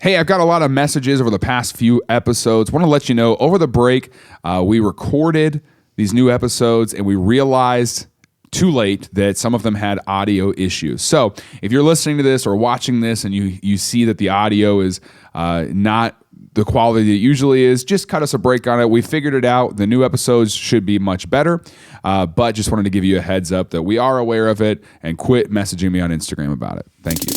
Hey, I've got a lot of messages over the past few episodes. Want to let you know, over the break, we recorded these new episodes and we realized too late that some of them had audio issues. So if you're listening to this or watching this and you see that the audio is not the quality that it usually is, just cut us a break on it. We figured it out. The new episodes should be much better, but just wanted to give you a heads up that we are aware of it, and quit messaging me on Instagram about it. Thank you.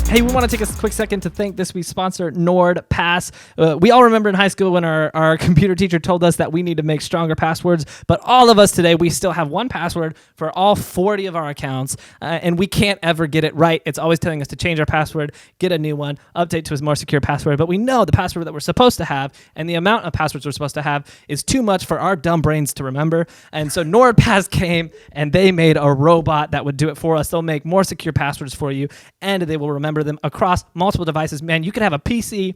Hey, we want to take a quick second to thank this week's sponsor, NordPass. We all remember in high school when our computer teacher told us that we need to make stronger passwords, but all of us today, we still have one password for all 40 of our accounts, and we can't ever get it right. It's always telling us to change our password, get a new one, update to a more secure password, but we know the password that we're supposed to have and the amount of passwords we're supposed to have is too much for our dumb brains to remember, and so NordPass came and they made a robot that would do it for us. They'll make more secure passwords for you, and they will remember them across multiple devices. Man, you could have a PC,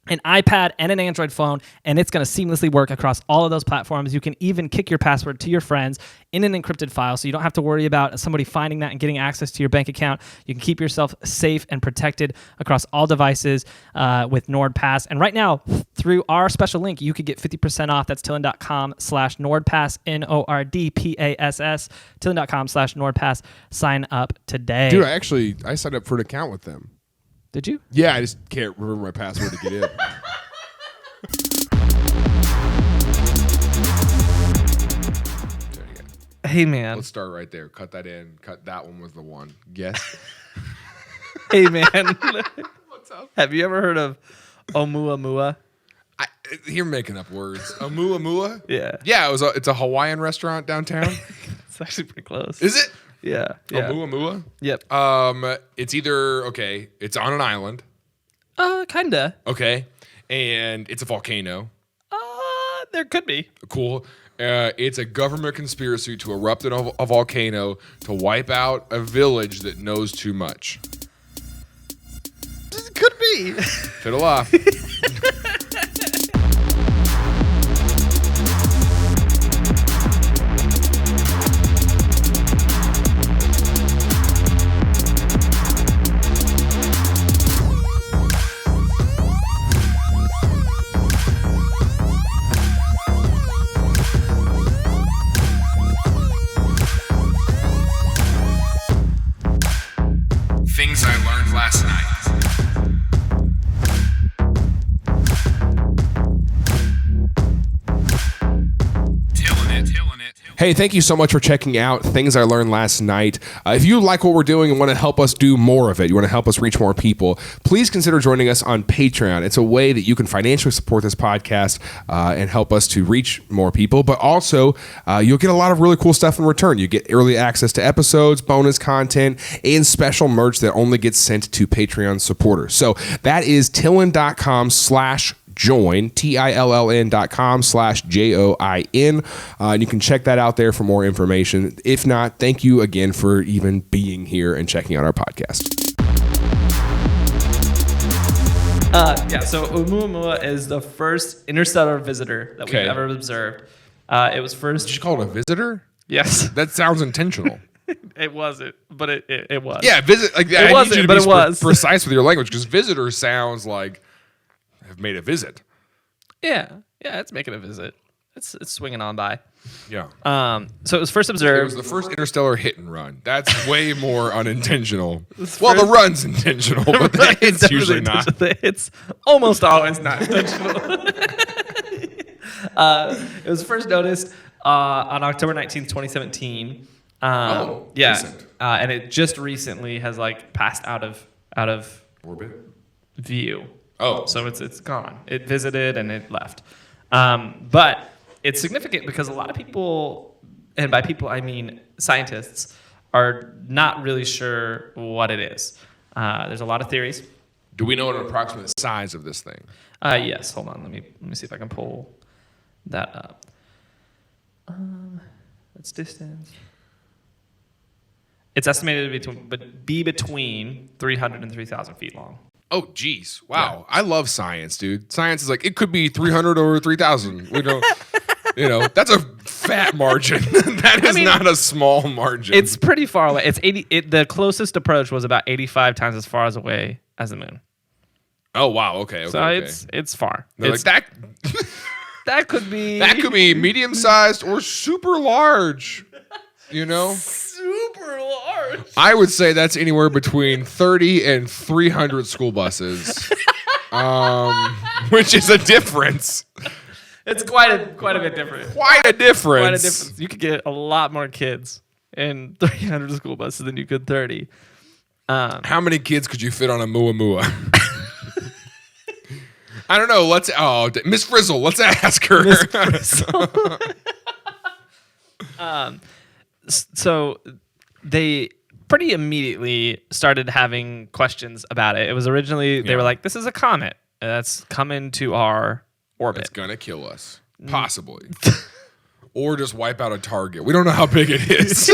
an iPad, and an Android phone, and it's going to seamlessly work across all of those platforms. You can even kick your password to your friends in an encrypted file, so you don't have to worry about somebody finding that and getting access to your bank account. You can keep yourself safe and protected across all devices with NordPass. And right now, through our special link, you could get 50% off. That's TILLN.com/NordPass, NORDPASS, TILLN.com/NordPass. Sign up today. Dude, I signed up for an account with them. Did you? Yeah, I just can't remember my password to get in. Hey, man. Let's start right there. Cut that in. Cut that one was the one. Guess. Hey, man. What's up? Have you ever heard of Oumuamua? You're making up words. Oumuamua? Yeah. Yeah, it's a Hawaiian restaurant downtown. It's actually pretty close. Is it? Yeah. Oumuamua? Yep. It's either, it's on an island. Kinda. Okay. And it's a volcano. There could be. Cool. It's a government conspiracy to erupt a volcano to wipe out a village that knows too much. Could be. Fiddle off. Things I learned last night. Hey, thank you so much for checking out Things I Learned Last Night. If you like what we're doing and want to help us do more of it, you want to help us reach more people, please consider joining us on Patreon. It's a way that you can financially support this podcast and help us to reach more people, but also you'll get a lot of really cool stuff in return. You get early access to episodes, bonus content, and special merch that only gets sent to Patreon supporters. So that is TILLN.com/join, TILLN.com/JOIN. And you can check that out there for more information. If not, thank you again for even being here and checking out our podcast. So Oumuamua is the first interstellar visitor that we've ever observed. It was first... Did you call it a visitor? Yes. That sounds intentional. It wasn't, but it was. Yeah, visit. Like, it wasn't, but it was. Precise with your language, because visitor sounds like have made a visit. Yeah, it's making a visit. It's swinging on by. Yeah. So it was first observed. It was the first interstellar hit and run. That's way more unintentional. Well, the run's intentional, but the hit's usually not. It's almost always not intentional. It was first noticed on October 19th, 2017. Recent. And it just recently has passed out of Orbit? view. Oh. So it's gone. It visited and it left. But it's significant because a lot of people, and by people I mean scientists, are not really sure what it is. There's a lot of theories. Do we know an approximate size of this thing? Yes. Hold on. Let me see if I can pull that up. That's distance. It's estimated to be between 300 and 3,000 feet long. Oh, geez. Wow. Yeah. I love science, dude. Science is it could be 300 or 3,000. We don't. That's a fat margin. That is not a small margin. It's pretty far away. It's 80. The closest approach was about 85 times as far away as the moon. Oh wow. Okay. So it's far. It's like that. That could be medium sized or super large. Super large. I would say that's anywhere between 30 and 300 school buses, which is a difference. It's quite a bit different. Quite a difference. You could get a lot more kids in 300 school buses than you could 30. How many kids could you fit on a Oumuamua? I don't know. Miss Frizzle. Let's ask her. Miss Frizzle. So they pretty immediately started having questions about it. It was originally, they were like, this is a comet that's come into our orbit. It's going to kill us. Possibly. Or just wipe out a target. We don't know how big it is.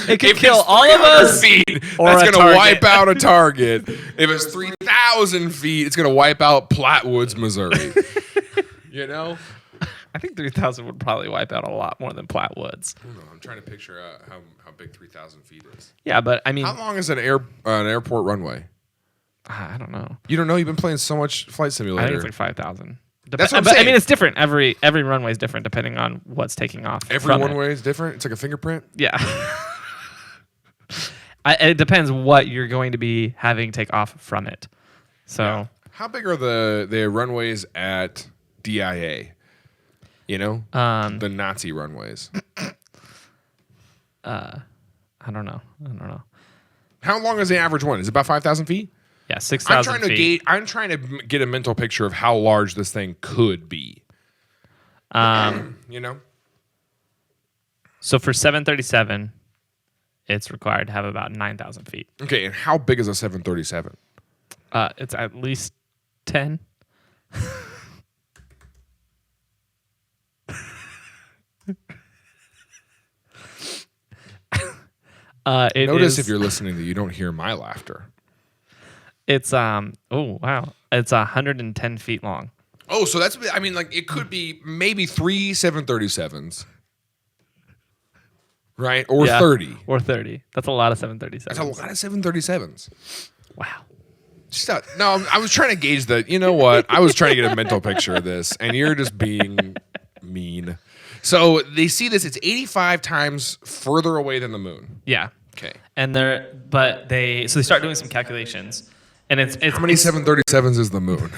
It could kill all of us. Feet, that's going to wipe out a target. If it's 3,000 feet, it's going to wipe out Plattwoods, Missouri. I think 3,000 would probably wipe out a lot more than Plattwoods. I don't know. I'm trying to picture out how big 3,000 feet is. Yeah, but I mean, how long is an airport runway? I don't know. You don't know? You've been playing so much Flight Simulator. I think it's like 5,000. That's what I'm saying. I mean, it's different. Every runway is different depending on what's taking off. Every runway is different? It's like a fingerprint? Yeah. It depends what you're going to be having take off from it. So, yeah. How big are the runways at DIA? The Nazi runways. I don't know. How long is the average one? Is it about 5,000 feet? Yeah, 6,000 feet. I'm trying to get a mental picture of how large this thing could be. So for 737, it's required to have about 9,000 feet. Okay, and how big is a 737? It's at least 10. Notice if you're listening that you don't hear my laughter. It's oh wow, it's 110 feet long. Oh, so that's it could be maybe 3 737s, right? Or 30. Or 30. That's a lot of 737s. That's a lot of 737s. Wow. No, I was trying to gauge the. You know what? I was trying to get a mental picture of this, and you're just being mean. So they see this. It's 85 times further away than the moon. Yeah. Okay. And they start doing some calculations, and it's how many 737s is the moon?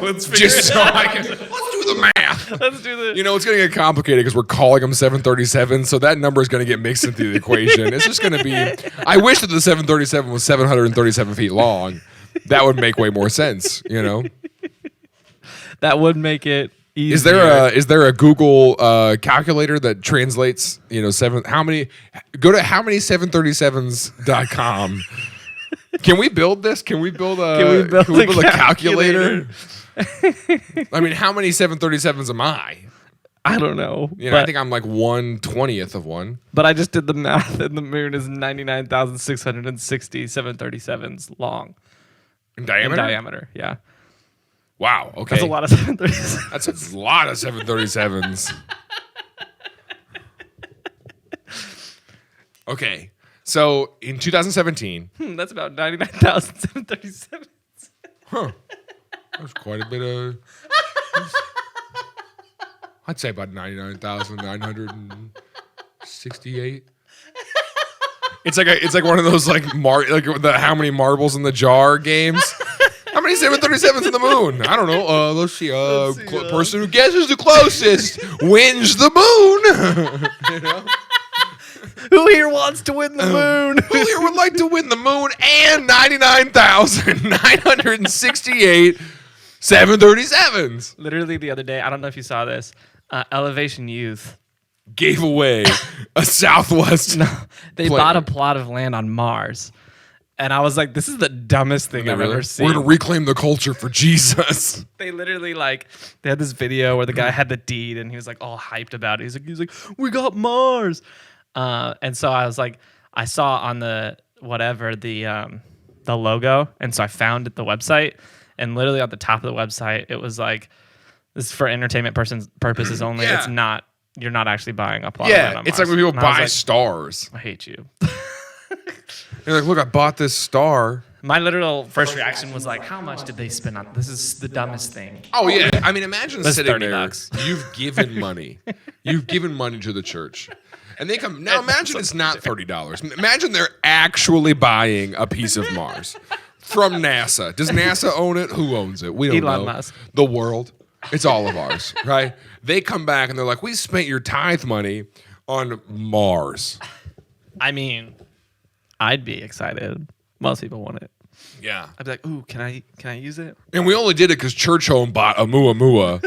Let's do the math. Let's do the. It's going to get complicated because we're calling them 737s, so that number is going to get mixed into the equation. It's just going to be. I wish that the 737 was 737 feet long. That would make way more sense. That would make it. Is there a Google calculator that translates, go to howmany737s.com. Can we build this? Can we build a calculator? I mean, how many 737s am I? I don't know. I think I'm like 1/20th of one. But I just did the math, and the moon is 99,660 737s long. In diameter? In diameter, yeah. Wow, okay. That's a lot of 737s. That's a lot of 737s. Okay, so in 2017... that's about 99,737s. Huh. That's quite a bit of... I'd say about 99,968. It's like one of those like the how many marbles in the jar games. How many 737s in the moon? I don't know. Let's see. Person who guesses the closest wins the moon. Who here wants to win the moon? Who here would like to win the moon and 99,968 737s? Literally the other day, I don't know if you saw this. Elevation Youth gave away a Southwest. No, they bought a plot of land on Mars. And I was like, this is the dumbest thing I've ever seen. We're going to reclaim the culture for Jesus. They literally they had this video where the guy had the deed and he was like all hyped about it. He's like, we got Mars. And so I was like, I saw on the logo. And so I found the website, and literally on the top of the website, it was like, This is for entertainment purposes only. Yeah. It's not. You're not actually buying a plot of Yeah, land on it's Mars. like when people And I was buy like, stars. I hate you. They're like, look, I bought this star. My literal first reaction was like, how much did they spend on this? Is the dumbest thing. Oh yeah, I mean, imagine That's sitting $30. there. You've given money. You've given money to the church, and they come. Now imagine it's not $30. Imagine they're actually buying a piece of Mars from NASA. Does NASA own it? Who owns it? We don't Elon know. Musk. The world. It's all of ours, right? They come back and they're like, we spent your tithe money on Mars. I mean, I'd be excited. Most people want it. Yeah. I'd be like, ooh, can I use it? And we only did it because Church Home bought Oumuamua.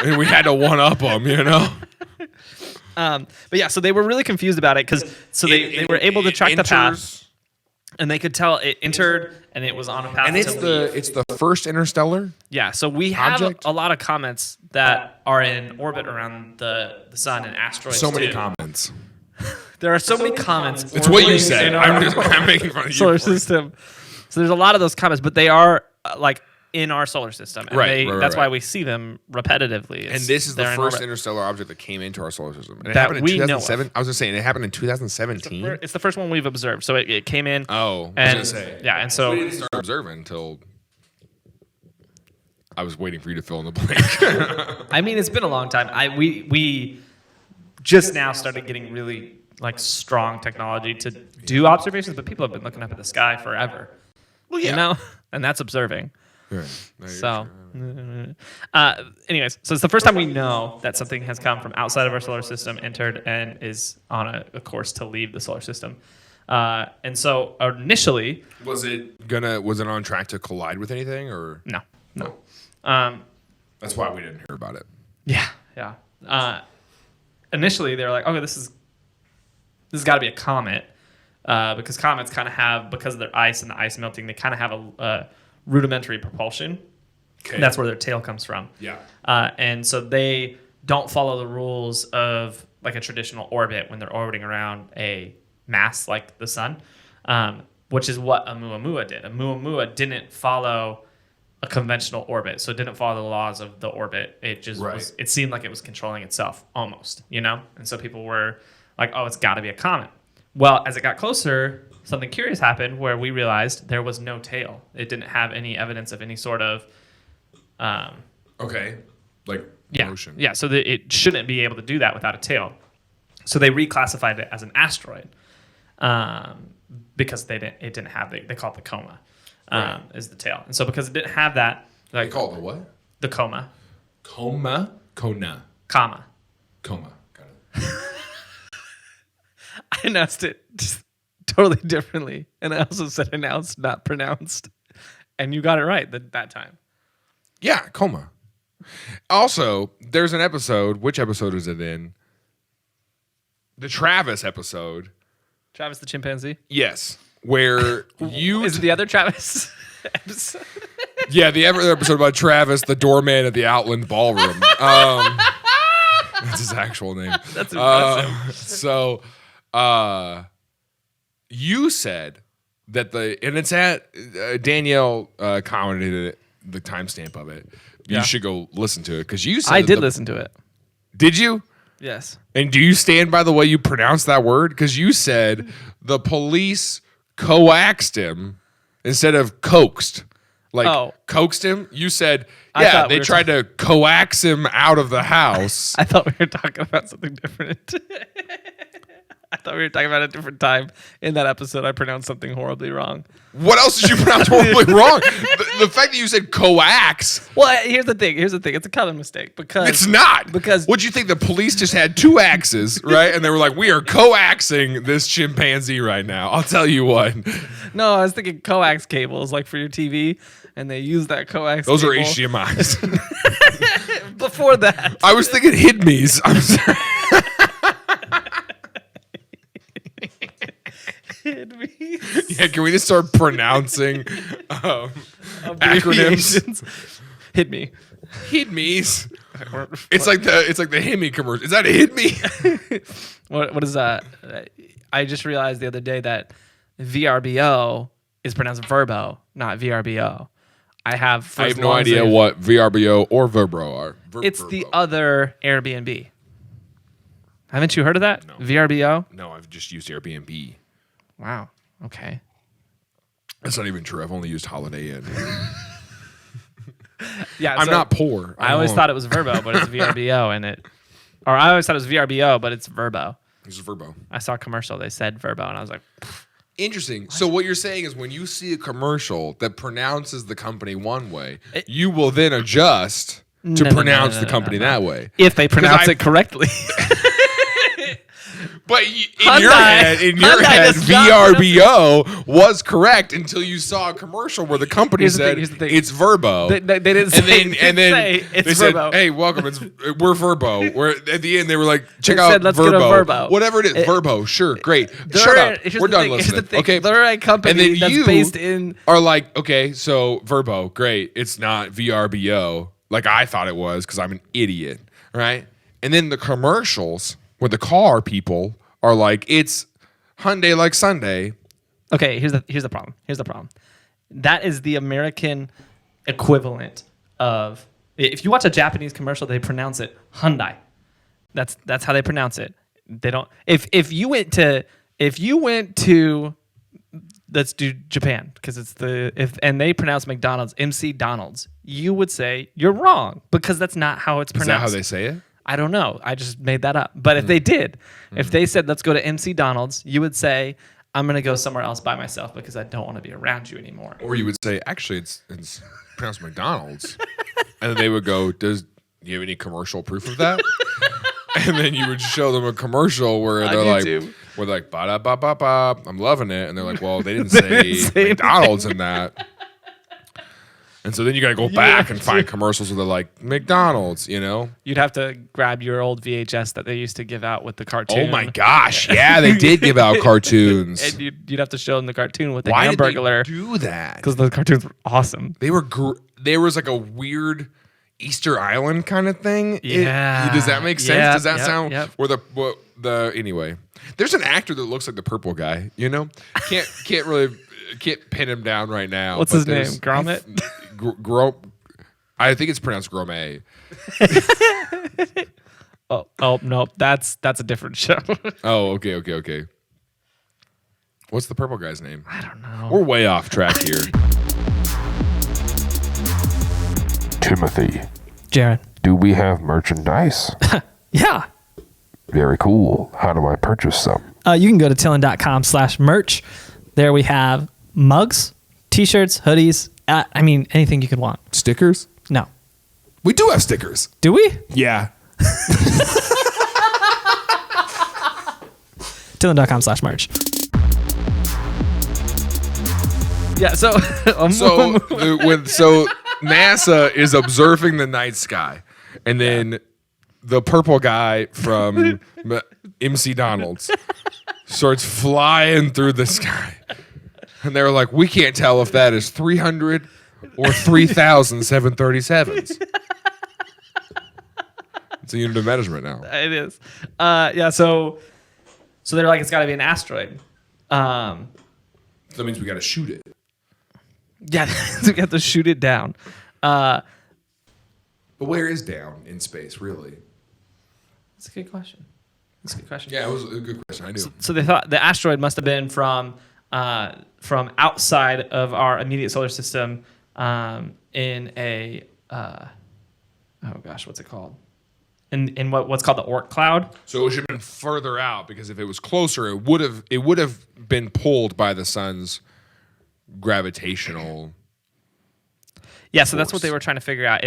And we had to one-up them, you know? But yeah, so they were really confused about it because they were able to track the path, and they could tell it entered and it was on a path. And it's the first interstellar. yeah. So we have object? a lot of comets that are in orbit around the sun and asteroids. So many too. comments. There are so many comets. It's what you orbiting said. in our I'm making fun of you. solar system. So there's a lot of those comets, but they are like in our solar system, and Right, that's why right. we see them repetitively. And this is the they're in first orbit. interstellar object that came into our solar system. And it That happened in we know of. 2007. I was just saying, it happened in 2017. It's the first one we've observed. So it came in. Oh, and I was going to say. yeah, and so We didn't start observing until I was waiting for you to fill in the blank. I mean, it's been a long time. We just now started getting really like strong technology to do observations, but people have been looking up at the sky forever. Well, yeah. You know, and that's observing. Right. No, you're So, true. anyways, so it's the first time we know that something has come from outside of our solar system, entered, and is on a course to leave the solar system. And so initially, Was it on track to collide with anything, or no. that's why we didn't hear about it? Yeah. Initially, they were like, okay, this has got to be a comet, because comets kind of have, because of their ice and the ice melting, they kind of have a rudimentary propulsion. Okay. That's where their tail comes from. Yeah. And so they don't follow the rules of like a traditional orbit when they're orbiting around a mass like the sun, which is what Oumuamua did. Oumuamua didn't follow a conventional orbit, so it didn't follow the laws of the orbit. It just was, it seemed like it was controlling itself almost, you know? And so people were like, oh, it's got to be a comet. Well, as it got closer, something curious happened where we realized there was no tail. It didn't have any evidence of any sort of Okay. Like motion. yeah. So it shouldn't be able to do that without a tail. So they reclassified it as an asteroid, because it didn't have they call it the coma, is the tail. And so because it didn't have that, They like call it the what? the coma, Coma. Kona. comma. Coma. Got it. I announced it just totally differently, and I also said announced, not pronounced, and you got it right that time. Yeah, coma. Also, there's an episode. Which episode is it in? The Travis episode. Travis the chimpanzee. Yes, where you Is it the other Travis episode? yeah, the other episode about Travis, the doorman at the Outland Ballroom. That's his actual name. That's impressive. So, you said that and it's at Danielle commented it, the timestamp of it. You Yeah. should go listen to it because you said I did the- listen to it. Did you? Yes. And do you stand by the way you pronounce that word? Because you said the police coaxed him instead of coaxed. Like coaxed him. You said, I yeah, thought they we were tried to coax him out of the house. I thought we were talking about something different. I thought we were talking about a different time. In that episode, I pronounced something horribly wrong. What else did you pronounce horribly wrong? The fact that you said coax, Well, here's the thing. It's a common mistake because it's not. Because What'd you think? The police just had two axes, right? And they were like, we are coaxing this chimpanzee right now. I'll tell you what. no, I was thinking coax cables like for your TV, and they use that coax. Those are cable. HDMIs. Before that, I was thinking HIDMEs. I'm sorry. Yeah, can we just start pronouncing acronyms? Hit me. HIDMEs. It's like the Hemi commercial. Is that a HIDME? What is that? I just realized the other day that VRBO is pronounced verbo, not VRBO. I have. I have no idea what VRBO or Verbo are. It's the other Airbnb. Haven't you heard of that? No. VRBO? No, I've just used Airbnb. Wow. Okay. That's not even true. I've only used Holiday Inn. Yeah, I'm not poor. I always thought it was Verbo, but it's VRBO, or I always thought it was VRBO, but it's Verbo. It's Verbo. I saw a commercial. They said Verbo, and I was like, Interesting. What? So what you're saying is when you see a commercial that pronounces the company one way, you will then adjust to pronounce the company that way. If they pronounce it correctly. But in your head, VRBO was correct until you saw a commercial where the company said it's Verbo. They didn't say, it's Verbo. Said, hey, welcome. We're Verbo. At the end, they were like, check out let's Verbo. Go to Verbo. Whatever it is, Verbo. Sure, great. Shut up. We're done listening. Okay, they're a company that's based in. Are like, okay, so Verbo, great. It's not VRBO like I thought it was because I'm an idiot, right? And then the commercials where the car people are like, it's Hyundai like Sunday. Okay, here's the problem. That is the American equivalent of, if you watch a Japanese commercial, they pronounce it Hyundai. That's how they pronounce it. They don't. If you went to let's do Japan because it's and they pronounce McDonald's MC Donald's, you would say you're wrong because that's not how it's pronounced. Is that how they say it? I don't know. I just made that up. But if they did, if they said, let's go to MC Donald's, you would say, I'm going to go somewhere else by myself because I don't want to be around you anymore. Or you would say, actually, it's pronounced McDonald's. And then they would go, do you have any commercial proof of that? And then you would show them a commercial where they're like, ba-da-ba-ba-ba, I'm loving it. And they're like, well, they didn't say McDonald's in that. And so then you got to go back and find commercials where they're like, McDonald's, you know? You'd have to grab your old VHS that they used to give out with the cartoon. Oh, my gosh. Yeah, they did give out cartoons. And you'd have to show them the cartoon with the Why Hamburglar. Why did they do that? Because the cartoons were awesome. There was like a weird Easter Island kind of thing. Yeah. Does that make sense? Does that sound... Yep. Where anyway. There's an actor that looks like the purple guy, you know? Can't pin him down right now. What's his name? Gromit? I think it's pronounced Grommet. oh no, that's a different show. Oh, okay. What's the purple guy's name? I don't know. We're way off track here. Timothy. Jared. Do we have merchandise? Yeah. Very cool. How do I purchase some? You can go to TILLN.com/merch. There we have mugs, t-shirts, hoodies. Anything you could want. Stickers? No. We do have stickers. Do we? Yeah. TILLN.com/merch. Yeah, so NASA is observing the night sky, and then the purple guy from MC Donald's starts flying through the sky. And they were like, we can't tell if that is 300 or 3,000 737s. It's a unit of measurement now. It is. Yeah, so they're like, it's got to be an asteroid. So that means we got to shoot it. Yeah, we have to shoot it down. But where is down in space, really? That's a good question. Yeah, it was a good question. I knew. So they thought the asteroid must have been from outside of our immediate solar system in a what's it called? In what's called the Oort cloud. So it should have been further out because if it was closer, it would have been pulled by the sun's gravitational. Yeah, so that's what they were trying to figure out.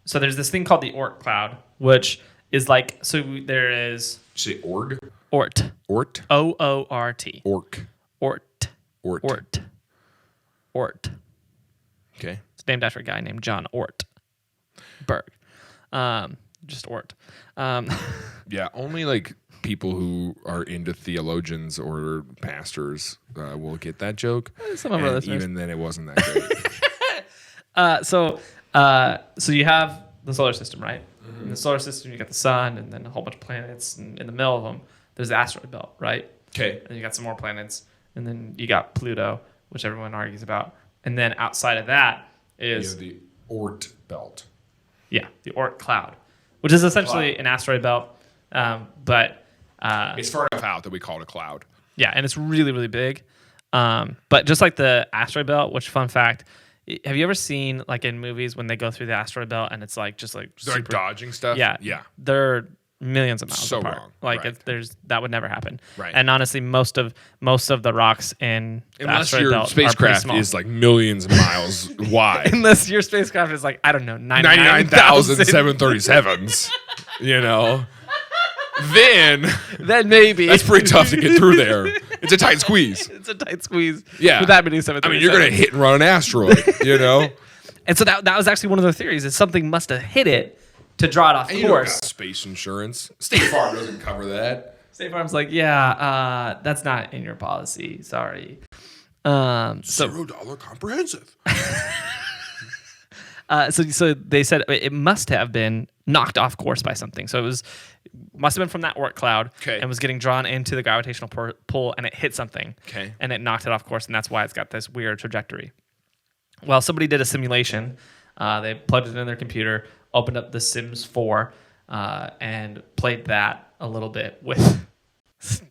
So there's this thing called the Oort cloud, which is like there is. Did you say org? Oort. Oort. OORT. Orc. Oort. Oort. Oort. Oort. Okay. It's named after a guy named John Oort Berg. Just Oort. Yeah, only like people who are into theologians or pastors will get that joke. Some of our listeners. Even then, it wasn't that great. So you have the solar system, right? Mm-hmm. In the solar system, you got the sun, and then a whole bunch of planets, and in the middle of them, there's the asteroid belt, right? Okay. And you got some more planets, and then you got Pluto, which everyone argues about, and then outside of that is the Oort belt. Yeah, the Oort cloud, which is essentially an asteroid belt, but It's far enough out that we call it a cloud. yeah, and it's really, really big. But just like the asteroid belt, which fun fact, have you ever seen like in movies when they go through the asteroid belt and it's like just like They're like dodging stuff. yeah, Yeah. they're millions of miles So apart. wrong. Like Right. that would never happen. Right. And honestly, most of the rocks in the Unless asteroid your belt are pretty spacecraft small. is like millions of miles wide. Unless your spacecraft is like, I don't know, 99,000 99,000. 737s. You know? Then Then maybe. that's pretty tough to get through there. It's a tight squeeze. It's a tight squeeze. Yeah. With that many I 737s. mean, you're going to hit and run an asteroid, you know? And so that was actually one of their theories is something must have hit it to draw it off And you don't course. got space insurance. State Farm doesn't cover that. State Farm's like, yeah, that's not in your policy. Sorry. So $0 comprehensive. so they said it must have been knocked off course by something. So it must have been from that Oort cloud and was getting drawn into the gravitational pull, and it hit something. Okay. And it knocked it off course, and that's why it's got this weird trajectory. Well, somebody did a simulation. They plugged it in their computer, opened up the Sims 4, and played that a little bit with.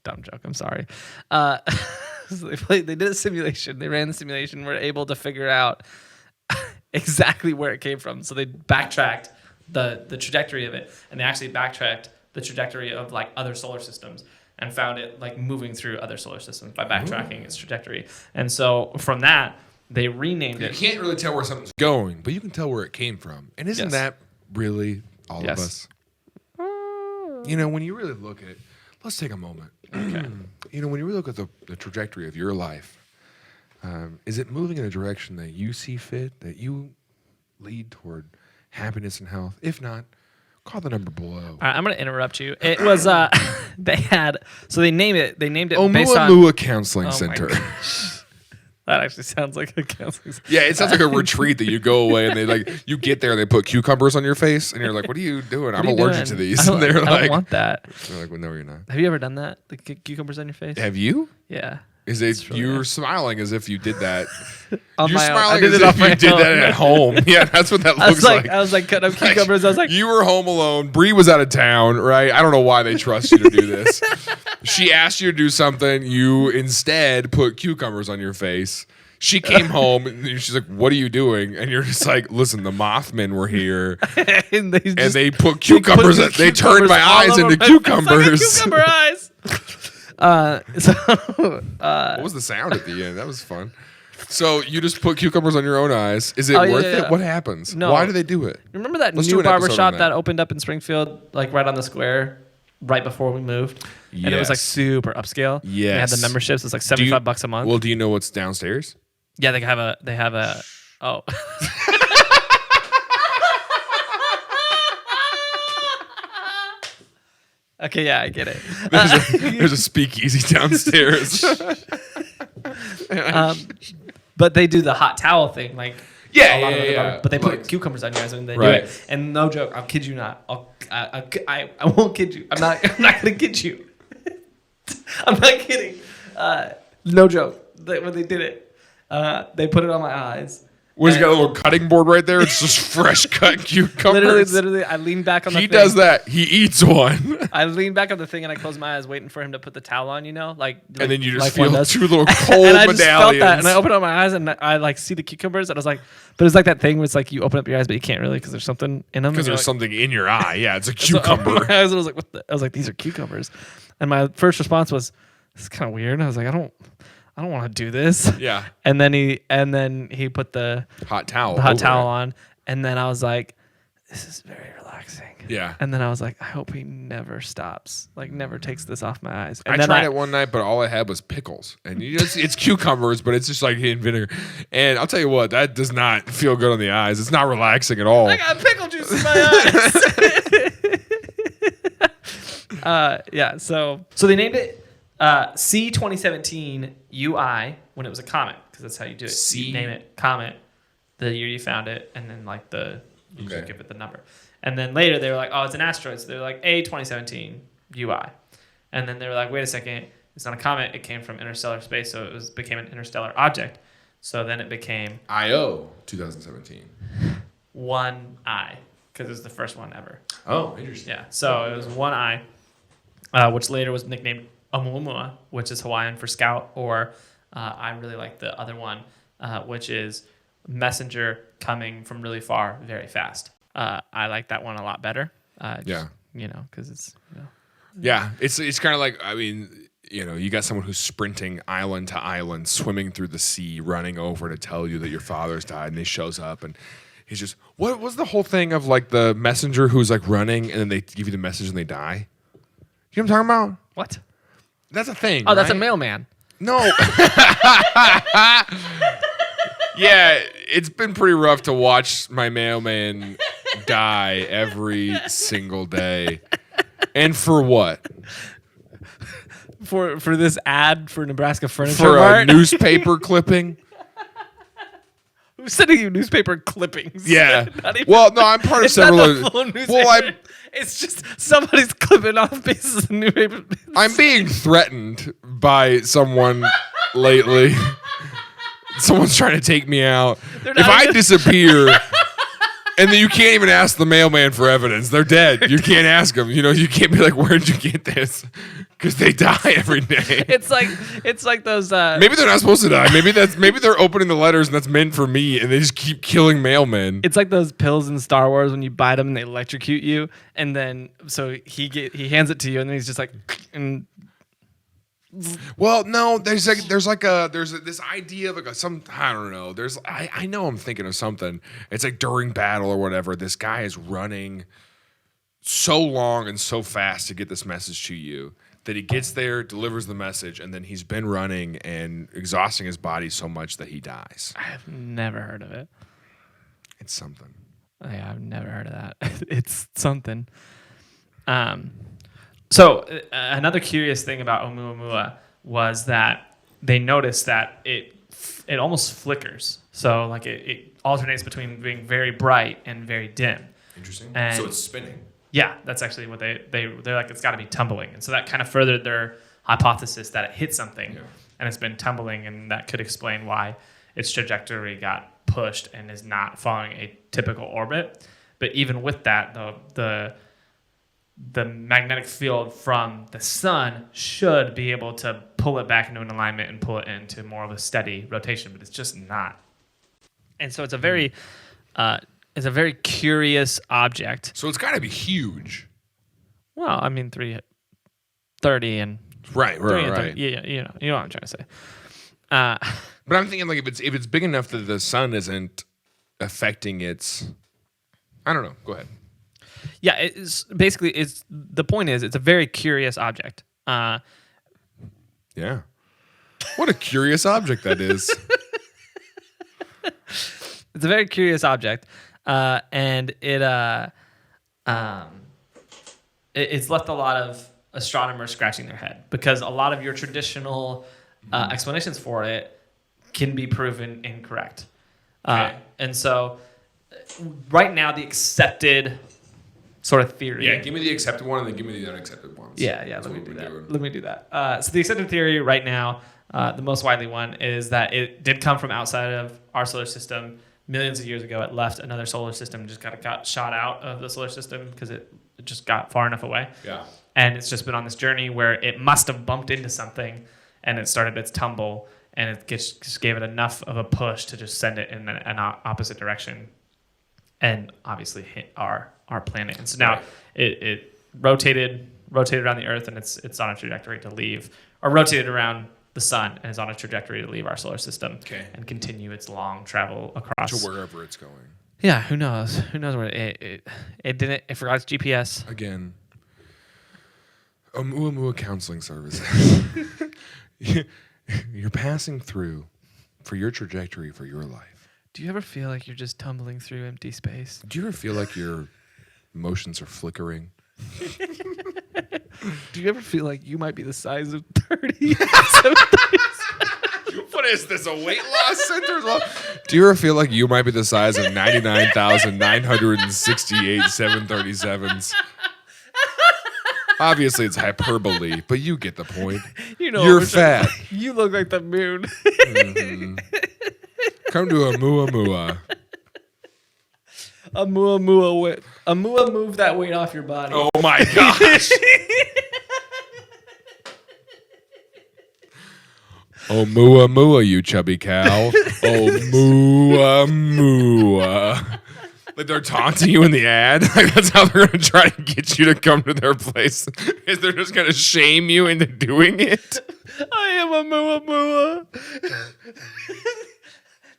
Dumb joke. I'm sorry. So they did a simulation. They ran the simulation. Were able to figure out exactly where it came from. So they backtracked the trajectory of it, and they actually backtracked the trajectory of like other solar systems and found it like moving through other solar systems by backtracking its trajectory. And so from that, they renamed You it. can't really tell where something's going, but you can tell where it came from. And isn't Yes. that really all Yes. of us? You know, when you really look at, let's take a moment. You know, when you really look at the trajectory of your life, is it moving in a direction that you see fit, that you lead toward happiness and health? If not, call the number below. All right, I'm going to interrupt you. It was they named it based on Oumuamua Counseling Oh my Center. gosh. That actually sounds like a counseling center. Yeah, it sounds like a retreat that you go away and they like you get there and they put cucumbers on your face and you're like, "What are you doing? I'm What are you allergic doing? to these." I don't, And they're I don't like, want that. "They're like, well, no, you're not." Have you ever done that? The cucumbers on your face? Have you? Yeah. Is it really you're nice. smiling as if you did that? On You're my own. I smiling did as it off if my you did own. that at home. Yeah, that's what that I looks was like, like. I was like cutting up cucumbers. I was like, you were home alone. Bree was out of town, right? I don't know why they trust you to do this. She asked you to do something. You instead put cucumbers on your face. She came home and she's like, "What are you doing?" And you're just like, "Listen, the Mothmen were here and they put cucumbers. They turned my eyes into cucumbers." Cucumber eyes. What was the sound at the end? That was fun. So you just put cucumbers on your own eyes. Is it Oh, yeah, worth yeah. it? What happens? No. Why do they do it? Remember that Let's do new an episode barbershop on that that. opened up in Springfield, like right on the square, right before we moved? And it was like Yes. super upscale. They had Yes. the memberships. It's like Do you- $75 a month. Well, do you know what's downstairs? Yeah, they have a. Oh. Okay, yeah, I get it. There's a speakeasy downstairs. But they do the hot towel thing, like Yeah, a lot of yeah, other yeah. barbers- But they put Like- cucumbers on your eyes when they Right. do it. And no joke, I'll kid you not. I won't kid you. I'm not gonna kid you. I'm not kidding. No joke. When they did it, they put it on my eyes. Where's he got a little cutting board right there? It's just fresh cut cucumbers. Literally, I leaned back on the He thing. does that. He eats one. I leaned back on the thing and I closed my eyes, waiting for him to put the towel on. You know, And then you just like one feel does. two little cold And I just felt medallions. that, and I opened up my eyes and I like see the cucumbers, and I was like, but it's like that thing where it's like you open up your eyes, but you can't really because there's something in them. Because And there's you're like- something in your eye. Yeah, it's a So I opened cucumber. my eyes and I was like, what the? I was like, these are cucumbers, and my first response was, this is kind of weird. And I was like, I don't want to do this. Yeah. And then he put the Hot towel. hot over towel it. on, and then I was like, this is very relaxing. Yeah. And then I was like, I hope he never stops, like never takes this off my eyes. And I then tried it one night, but all I had was pickles. And it's cucumbers, but it's just like in vinegar. And I'll tell you what, that does not feel good on the eyes. It's not relaxing at all. I got pickle juice in my eyes. Yeah. So they named it C 2017 UI when it was a comet, because that's how you do it. C? You name it comet, the year you found it, and then like you just Okay. give it the number. And then later they were like, oh, it's an asteroid. So they were like A 2017 UI. And then they were like, wait a second, it's not a comet. It came from interstellar space, so became an interstellar object. So then it became I.O. 2017. One Eye, because it was the first one ever. Oh, interesting. Yeah, so it was One Eye, which later was nicknamed Oumuamua, which is Hawaiian for scout, or I really like the other one, which is messenger coming from really far very fast. I like that one a lot better. Because it's Yeah, it's kind of like, I mean, you got someone who's sprinting island to island, swimming through the sea, running over to tell you that your father's died, and he shows up and he's just, what was the whole thing of like the messenger who's like running and then they give you the message and they die? You know what I'm talking about? what? That's a thing. Oh, that's a right? mailman. No. Yeah, it's been pretty rough to watch my mailman die every single day. And for what? For this ad for Nebraska Furniture For a Mart? newspaper clipping? Who's sending you newspaper clippings? Yeah. Not even- Well, no, I'm part of it's not several. the full newspaper. Well, It's just somebody's clipping off pieces of newspaper. I'm being threatened by someone lately. Someone's trying to take me out. If I disappear, and then you can't even ask the mailman for evidence, they're dead. You can't ask them. You can't be like, "Where'd you get this?" Because they die every day. It's like those. Maybe they're not supposed to die. Maybe they're opening the letters and that's meant for me, and they just keep killing mailmen. It's like those pills in Star Wars when you bite them and they electrocute you, and then so he hands it to you, and then he's just like, and Well, no, there's this idea of like I don't know. I know I'm thinking of something. It's like during battle or whatever, this guy is running so long and so fast to get this message to you that he gets there, delivers the message, and then he's been running and exhausting his body so much that he dies. I've never heard of it. It's something. Yeah, I've never heard of that. It's something. So another curious thing about Oumuamua was that they noticed that it almost flickers. So like it alternates between being very bright and very dim. Interesting. And So it's spinning. yeah, that's actually what they're like. It's got to be tumbling, and so that kind of furthered their hypothesis that it hit something, and it's been tumbling, and that could explain why its trajectory got pushed and is not following a typical orbit. But even with that, the magnetic field from the sun should be able to pull it back into an alignment and pull it into more of a steady rotation, but it's just not. And so it's a very curious object. So it's got to be huge. Well, I mean, 330 and Right. 330. Yeah, you know what I'm trying to say. But I'm thinking like if it's big enough that the sun isn't affecting its, I don't know. Go ahead. Yeah, the point is it's a very curious object. Yeah. What a curious object that is. It's a very curious object, and it's left a lot of astronomers scratching their head because a lot of your traditional explanations for it can be proven incorrect. Okay. And so right now the accepted sort of theory. Yeah, give me the accepted one and then give me the unaccepted ones. Yeah, That's let me what do we're that. doing. Let me do that. So the accepted theory right now, the most widely one, is that it did come from outside of our solar system millions of years ago. It left another solar system, just got shot out of the solar system because it just got far enough away. Yeah. And it's just been on this journey where it must have bumped into something and it started its tumble, and it just gave it enough of a push to just send it in an opposite direction and obviously hit our planet. And so now it rotated around the Earth, and it's on a trajectory to leave, or rotated around the sun and is on a trajectory to leave our solar system and continue its long travel across To wherever it's going. Yeah, who knows? Who knows where it forgot its GPS. Again. Oumuamua Counseling Services. You're passing through for your trajectory for your life. Do you ever feel like you're just tumbling through empty space? Do you ever feel like your emotions are flickering? Do you ever feel like you might be the size of 30? What is this, a weight loss center? Do you ever feel like you might be the size of 99,968 737s? Obviously, it's hyperbole, but you get the point. You know, You're fat. You look like the moon. Come to Oumuamua. Oumuamua, move that weight off your body. Oh my gosh. Oumuamua, you chubby cow. Oumuamua. Like they're taunting you in the ad. Like that's how they're gonna try to get you to come to their place. Is they're just gonna shame you into doing it. I am Oumuamua.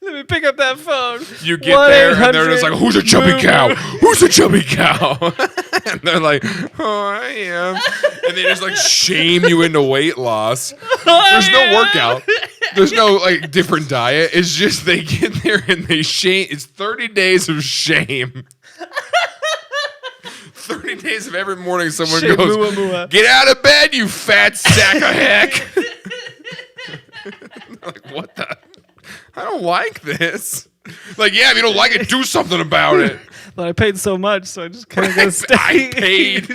Let me pick up that phone. You get there and they're just like, "Who's a chubby cow? Who's a chubby cow?" And they're like, "Oh, I am." And they just like shame you into weight loss. There's no workout. There's no like different diet. It's just they get there and they shame. It's 30 days of shame. 30 days of every morning someone goes, "Get out of bed, you fat sack of heck." Like, what the? I don't like this. Like, yeah, if you don't like it, do something about it. But I paid so much, so I just kind of gotta stay. I paid.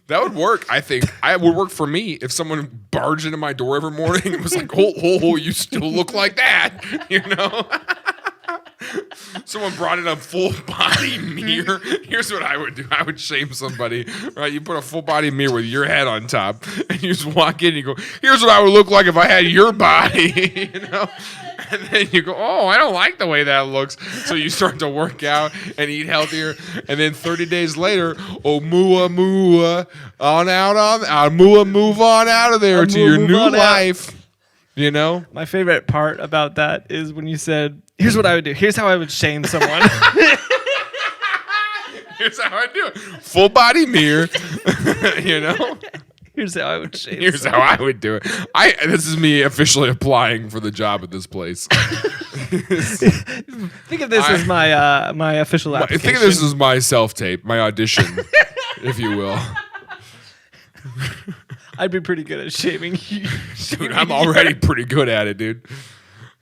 That would work. I think it would work for me if someone barged into my door every morning and was like, "Oh, you still look like that," you know. Someone brought in a full body mirror. Here's what I would do. I would shame somebody, right? You put a full body mirror with your head on top and you just walk in and you go, "Here's what I would look like if I had your body," you know? And then you go, "Oh, I don't like the way that looks." So you start to work out and eat healthier. And then 30 days later, Oumuamua, move on out of there to your new life. You know? My favorite part about that is when you said, "Here's what I would do. Here's how I would shame someone." Here's how I do it. Full body mirror. You know? Here's how I would shame Here's someone. how I would do it. This is me officially applying for the job at this place. Think of this as my official application. Think of this as my self-tape, my audition, if you will. I'd be pretty good at shaming you. Dude, I'm already pretty good at it, dude.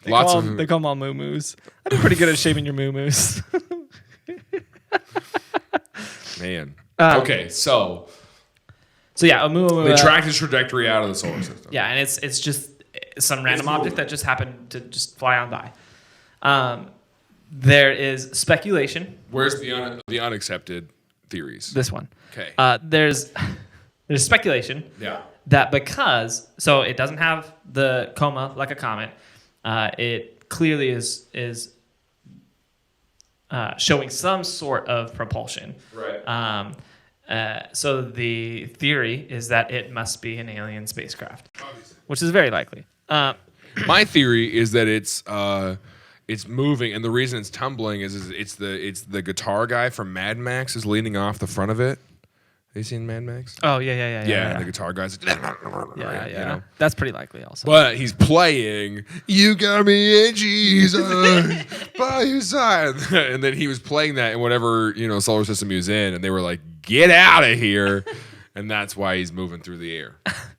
They call them all moo-moos. I'd be pretty good at shaming your moo-moos. Man. Okay, so yeah, Oumuamua. they tracked his trajectory out of the solar system. Yeah, and it's just some random object that just happened to just fly on by. There is speculation. Where's the unaccepted theories? This one. Okay. There's speculation. Yeah. That because it doesn't have the coma like a comet, it clearly is showing some sort of propulsion. Right. So the theory is that it must be an alien spacecraft, Obviously. which is very likely. My theory is that it's moving, and the reason it's tumbling is it's the guitar guy from Mad Max is leaning off the front of it. Have you seen Mad Max? Oh yeah. And the guitar guy's Yeah. you know? That's pretty likely also. But he's playing "You Got Me in Jesus" by your side, and then he was playing that in whatever solar system he was in, and they were like, "Get out of here," and that's why he's moving through the air.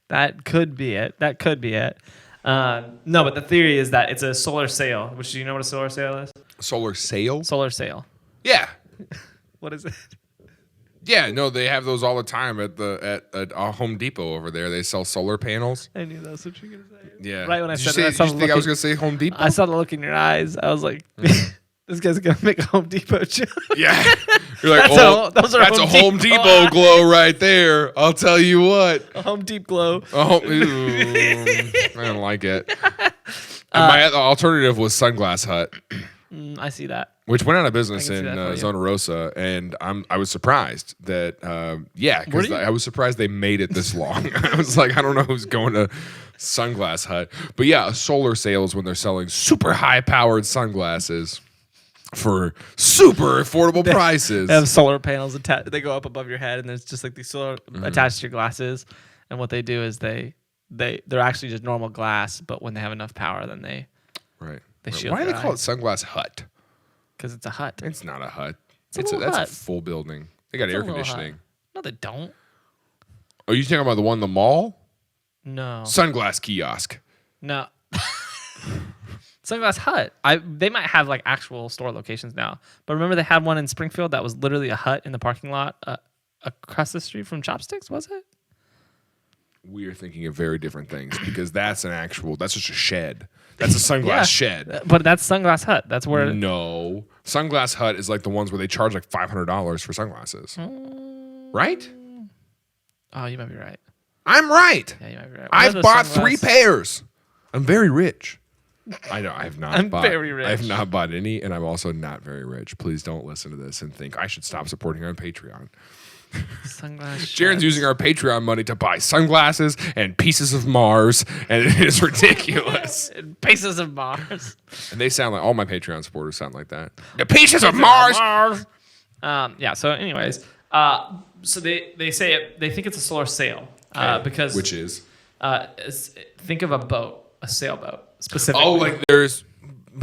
That could be it. No, but the theory is that it's a solar sail. Which, do you know what a solar sail is? Solar sail? Solar sail. Yeah. What is it? Yeah, no, they have those all the time at Home Depot over there. They sell solar panels. I knew that's what you were gonna say. Yeah. Right when I Did said you that, say, did you think I was going to say Home Depot? I saw the look in your eyes. I was like, this guy's gonna make a Home Depot joke. Yeah. You're like, that's a Home Depot glow right there. I'll tell you what. A Home Deep glow. I don't like it. And my alternative was Sunglass Hut, I see that. which went out of business I can see in that for you. Zona Rosa, and I was surprised that because I was surprised they made it this long. I was like, I don't know who's going to Sunglass Hut, but yeah, a solar sale is when they're selling super high powered sunglasses for super affordable prices. They have solar panels attached. They go up above your head, and there's just like these solar attached to your glasses. And what they do is they're actually just normal glass, but when they have enough power, then they shield Why do your they call it eyes. Sunglass Hut? Because it's a hut. It's not a hut. It's a little That's hut. a full building. They got It's a air little conditioning. hut. No, they don't. Are you talking about the one in the mall? No. Sunglass kiosk. No. Sunglass Hut. They might have like actual store locations now, but remember they had one in Springfield that was literally a hut in the parking lot across the street from Chopsticks. Was it? we are thinking of very different things because that's just a shed. That's a sunglass shed. But that's Sunglass Hut. That's where. No. Sunglass Hut is like the ones where they charge like $500 for sunglasses. Right? Oh, you might be right. I'm right. Yeah, you might be right. I've bought 3 pairs. I'm very rich. I know. I have not. I'm very rich. I have not bought any, and I'm also not very rich. Please don't listen to this and think I should stop supporting on Patreon. Sunglass. Jaren's using our Patreon money to buy sunglasses and pieces of Mars, and it is ridiculous. Pieces of Mars. And they sound like all my Patreon supporters sound like that. The pieces of Mars. Yeah. So, anyways, so they say they think it's a solar sail because which is think of a boat, a sailboat specifically. oh, like but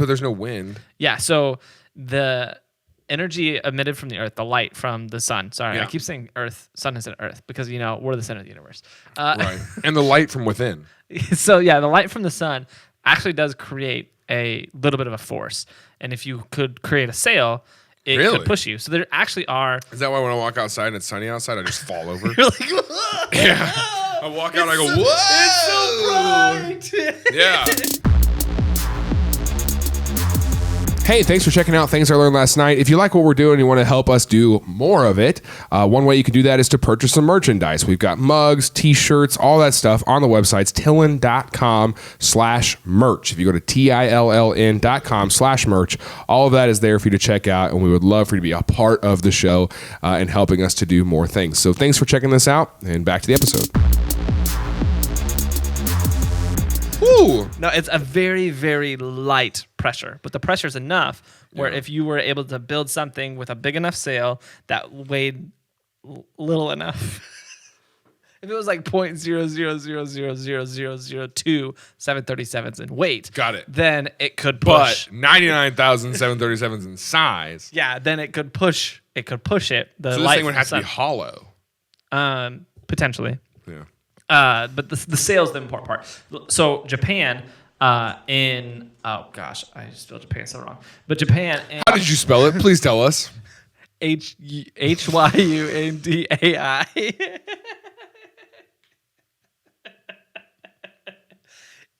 there's no wind. Yeah. So the energy emitted from the Earth, the light from the sun. Sorry, Yeah. I keep saying Earth, sun isn't Earth because we're the center of the universe. Right. And the light from within. So yeah, the light from the sun actually does create a little bit of a force, and if you could create a sail, it Really? could push you. So there actually are. Is that why when I walk outside and it's sunny outside, I just fall over? You're like, "Whoa, Yeah. I walk out and I go, whoa! it's so bright." Yeah. Hey, thanks for checking out Things I Learned Last Night. If you like what we're doing and you want to help us do more of it, one way you can do that is to purchase some merchandise. We've got mugs, t-shirts, all that stuff on the websites, TILLN.com/merch. If you go to TILLN.com/merch, all of that is there for you to check out, and we would love for you to be a part of the show and helping us to do more things. So thanks for checking this out, and back to the episode. Ooh. No, it's a very, very light pressure, but the pressure is enough where if you were able to build something with a big enough sail that weighed little enough, if it was like 0.0000002 737s in weight, Got it. then it could push. But 99,737s in size. Yeah, then it could push. It could push it. The So this light thing would from have the to be hollow. sun. Potentially. Yeah. But the sail's the important part. So Japan, oh gosh, I spelled Japan so wrong. But Japan, How did you spell it? Please tell us. HYUNDAI.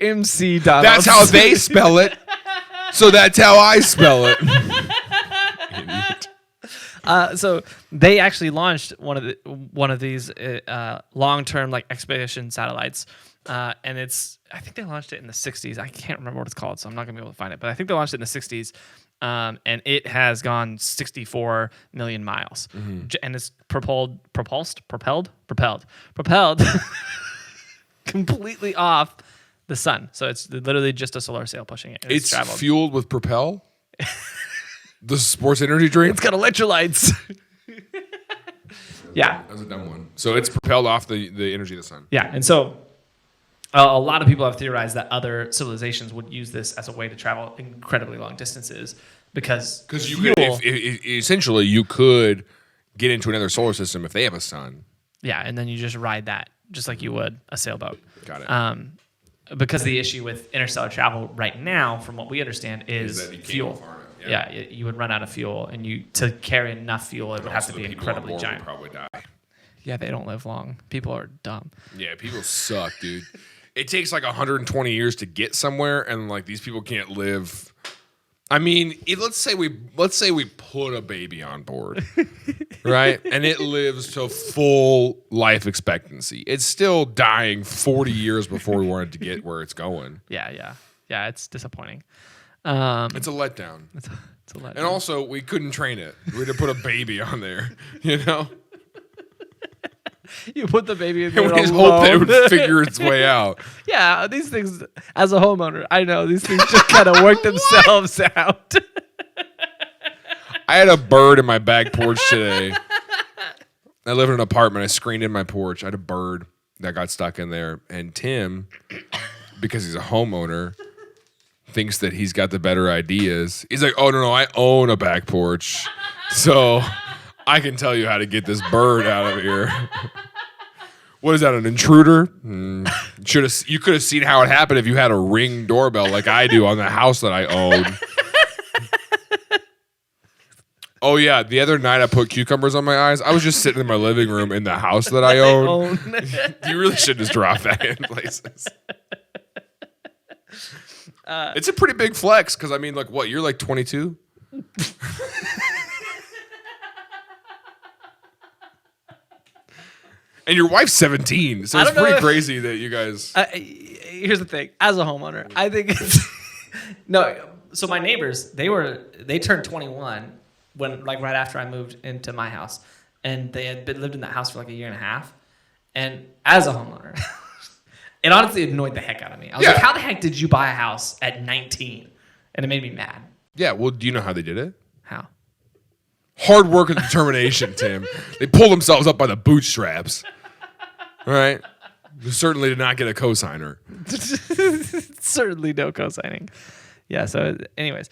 MC. That's how they spell it. So that's how I spell it. Idiot. So they actually launched one of these long-term like expedition satellites, and I think they launched it in the 60s. I can't remember what it's called, so I'm not gonna be able to find it. But I think they launched it in the 60s, and it has gone 64 million miles, and it's propelled completely off the sun. So it's literally just a solar sail pushing it. And It's traveled. fueled with Propel. The sports energy drink. It's got electrolytes. Yeah. That was a dumb one. So it's propelled off the energy of the sun. Yeah, and so a lot of people have theorized that other civilizations would use this as a way to travel incredibly long distances because you could, essentially, you could get into another solar system if they have a sun. Yeah, and then you just ride that just like you would a sailboat. Got it. Because the issue with interstellar travel right now, from what we understand, is that you can't fuel. go far enough. Yeah, you would run out of fuel, and to carry enough fuel, it would have to be incredibly Would giant. probably die. Yeah, they don't live long. People are dumb. Yeah, people suck, dude. It takes like 120 years to get somewhere, and like these people can't live. I mean, let's say we put a baby on board, right? And it lives to full life expectancy. It's still dying 40 years before we wanted to get where it's going. Yeah. It's disappointing. It's a letdown. It's a letdown. And also, we couldn't train it. We had to put a baby on there, you know? You put the baby in there And we just hope that it alone. would figure its way out. Yeah, these things, as a homeowner, I know these things just kind of work themselves out. I had a bird in my back porch today. I live in an apartment. I screened in my porch. I had a bird that got stuck in there. And Tim, because he's a homeowner, thinks that he's got the better ideas. He's like, oh, no, I own a back porch. So I can tell you how to get this bird out of here. What is that, an intruder? You could have seen how it happened if you had a Ring doorbell like I do on the house that I own. Oh yeah, the other night I put cucumbers on my eyes. I was just sitting in my living room in the house that I own. You really should just drop that in places. It's a pretty big flex because I mean, like, what? You're like 22. And your wife's 17, so it's pretty crazy that you guys. Here's the thing: as a homeowner, I think it's no. So my neighbors, they turned 21 when right after I moved into my house, and they had lived in that house for like a year and a half. And as a homeowner, it honestly annoyed the heck out of me. I was like, "How the heck did you buy a house at 19?" And it made me mad. Yeah, well, do you know how they did it? How? Hard work and determination, Tim. They pulled themselves up by the bootstraps. All right. You certainly did not get a cosigner. Certainly no co-signing. Yeah. So, anyways,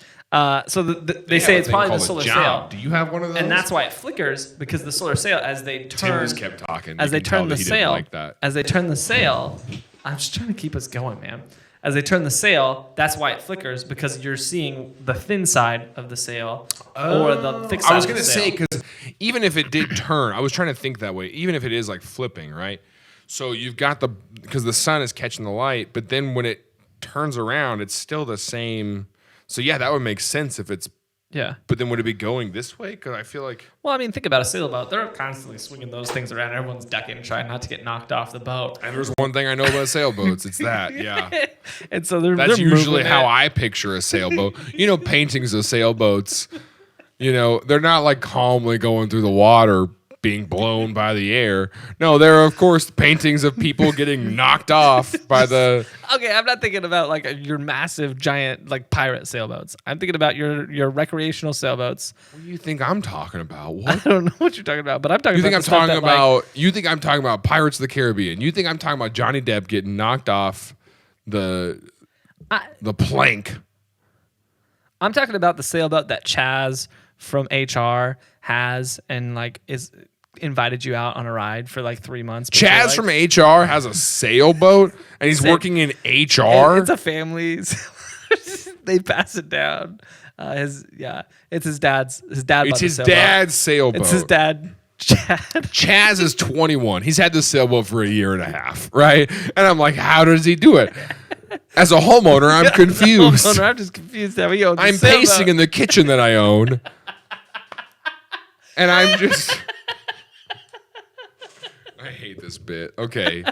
so they say it's probably the solar sail. Do you have one of those? And that's why it flickers, because the solar sail, as they turn, Tim just kept talking. as they turn the sail, like that. as they turn the sail. I'm just trying to keep us going, man. As they turn the sail, that's why it flickers, because you're seeing the thin side of the sail or the thick side. I was going to say, because even if it did turn, I was trying to think that way. Even if it is like flipping, right? So you've got because the sun is catching the light, but then when it turns around, it's still the same. So yeah, that would make sense if it's. Yeah. But then would it be going this way? Because I feel like. Well, I mean, think about a sailboat. They're constantly swinging those things around. Everyone's ducking, trying not to get knocked off the boat. And there's one thing I know about sailboats. It's that, yeah. And so that's they're usually how I picture a sailboat. You know, paintings of sailboats. You know, they're not like calmly going through the water, being blown by the air. No, there are, of course, paintings of people getting knocked off by the... Okay, I'm not thinking about like your massive, giant, like pirate sailboats. I'm thinking about your recreational sailboats. What do you think I'm talking about? What? I don't know what you're talking about, but I'm talking about... You think I'm talking about Pirates of the Caribbean. You think I'm talking about Johnny Depp getting knocked off the plank. I'm talking about the sailboat that Chaz from HR has and like is... invited you out on a ride for like 3 months. Chaz from HR has a sailboat and he's working in HR. It's a family. They pass it down. It's his dad's. It's his dad's sailboat. It's his dad, Chad. Chaz is 21. He's had this sailboat for a year and a half, right? And I'm like, how does he do it? As a homeowner, I'm confused. I'm just confused how he owns. I'm pacing in the kitchen that I own, and I'm just. I hate this bit. Okay.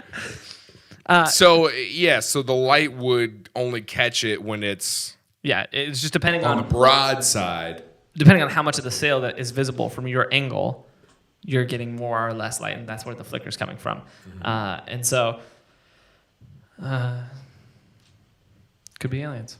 So the light would only catch it when it's... Yeah, it's just depending on the broadside. Depending on how much of the sail that is visible from your angle, you're getting more or less light, and that's where the flicker's coming from. Mm-hmm. And so... could be aliens.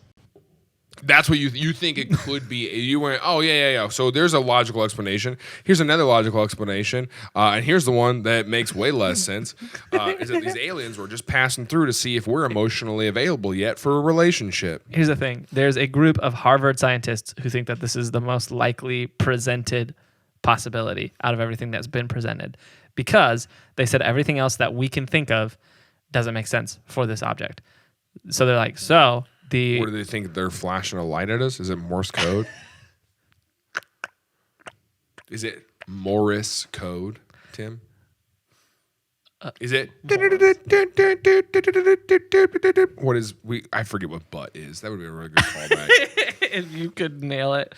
That's what you think it could be. You went, oh, yeah. So there's a logical explanation. Here's another logical explanation. And here's the one that makes way less sense. Is that these aliens were just passing through to see if we're emotionally available yet for a relationship. Here's the thing. There's a group of Harvard scientists who think that this is the most likely presented possibility out of everything that's been presented. Because they said everything else that we can think of doesn't make sense for this object. So they're like, what do they think? They're flashing a light at us? Is it Morse code? Is it Morse code, Tim? Is it? What is I forget what butt is. That would be a really good callback. If you could nail it.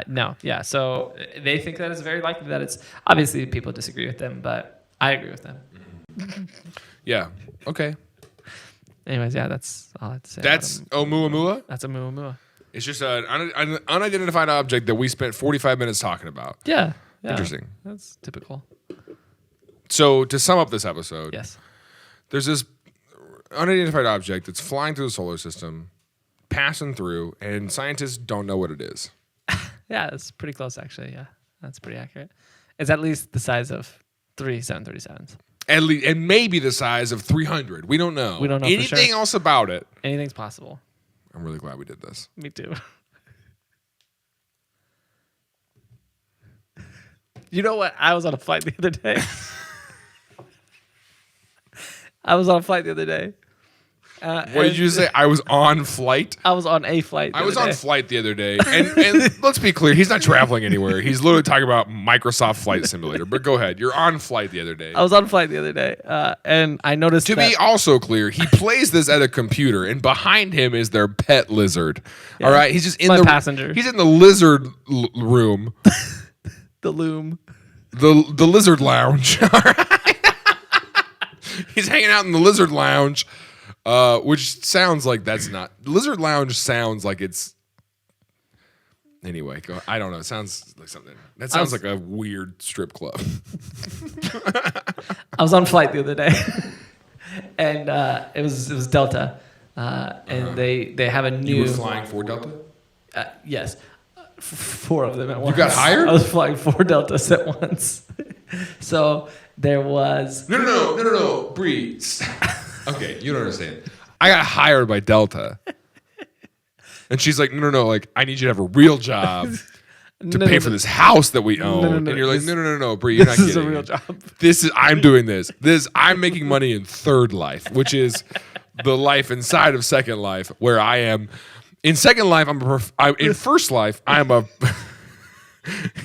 No. Yeah. So they think that it's very likely that it's... Obviously, people disagree with them, but I agree with them. Yeah. Okay. Anyways, yeah, that's all I have to say. That's Oumuamua? That's Oumuamua. It's just an unidentified object that we spent 45 minutes talking about. Yeah. Interesting. That's typical. So to sum up this episode, yes, there's this unidentified object that's flying through the solar system, passing through, and scientists don't know what it is. Yeah, it's pretty close, actually. Yeah, that's pretty accurate. It's at least the size of 3 737s. At least, and maybe the size of 300. We don't know. We don't know anything else about it. Anything's possible. I'm really glad we did this. Me too. You know what? I was on a flight the other day. What did you say? I was on flight. I was on a flight. I was on flight the other day, and let's be clear, he's not traveling anywhere. He's literally talking about Microsoft Flight Simulator. But go ahead, you're on flight the other day. I was on flight the other day, and I noticed. To be also clear, he plays this at a computer, and behind him is their pet lizard. Yeah. All right, he's just in My the passenger. He's in the lizard room, the loom. the lizard lounge. All right, he's hanging out in the lizard lounge. Which sounds like that's not Lizard Lounge. Sounds like it's anyway. I don't know. It sounds like something that sounds like a weird strip club. I was on flight the other day, and it was Delta, and they have a new. You were flying for Delta? Yes, 4 of them at once. You got hired? I was flying 4 Deltas at once. So there was No, Bree. Okay, you don't understand. I got hired by Delta. And she's like, no, like, I need you to have a real job to pay for this house that we own. And you're like, no, Bree, you're not kidding. This is a real job. I'm doing this. I'm making money in third life, which is the life inside of Second Life, where I am. In Second Life, in First Life,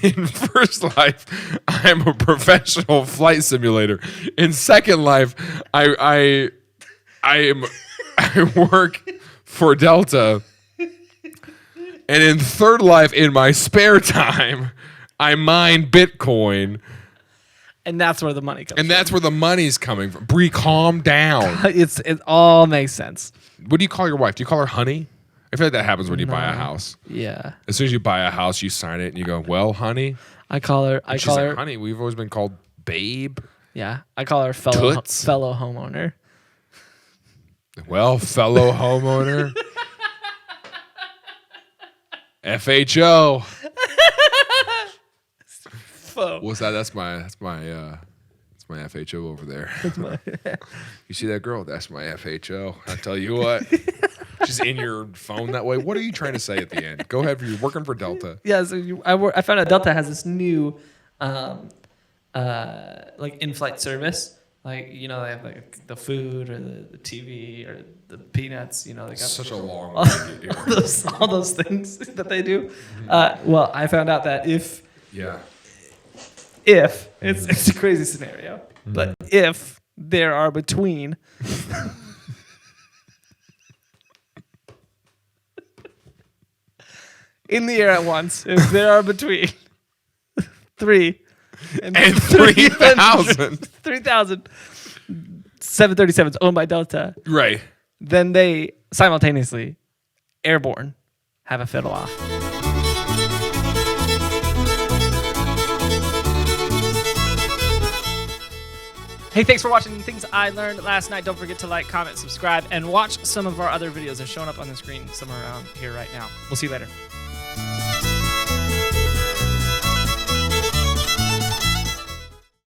in First Life, I'm a professional flight simulator. In Second Life, I work for Delta. And in Third Life, in my spare time, I mine Bitcoin. And that's where the money comes And that's where the money's coming from. Bree, calm down. It all makes sense. What do you call your wife? Do you call her honey? I feel like that happens when you buy a house. Yeah. As soon as you buy a house, you sign it and you go, well, honey. I call her. She's like, honey, we've always been called babe. Yeah. I call her fellow Toots. homeowner. Well, fellow homeowner. FHO. What's that? That's my FHO over there. You see that girl? That's my FHO. I tell you what. She's in your phone that way. What are you trying to say at the end? Go ahead. You're working for Delta. Yeah. So I found out Delta has this new, like in-flight service. Like, they have like the food or the TV or the peanuts. They got Such a long way to get here. all those things that they do. Well, I found out that if it's a crazy scenario, but if there are between in the air at once, if there are between 3 and 3,000 737s owned by Delta, right? then they simultaneously airborne have a fiddle off. Hey, thanks for watching Things I Learned Last Night. Don't forget to like, comment, subscribe, and watch some of our other videos. They're showing up on the screen somewhere around here right now. We'll see you later.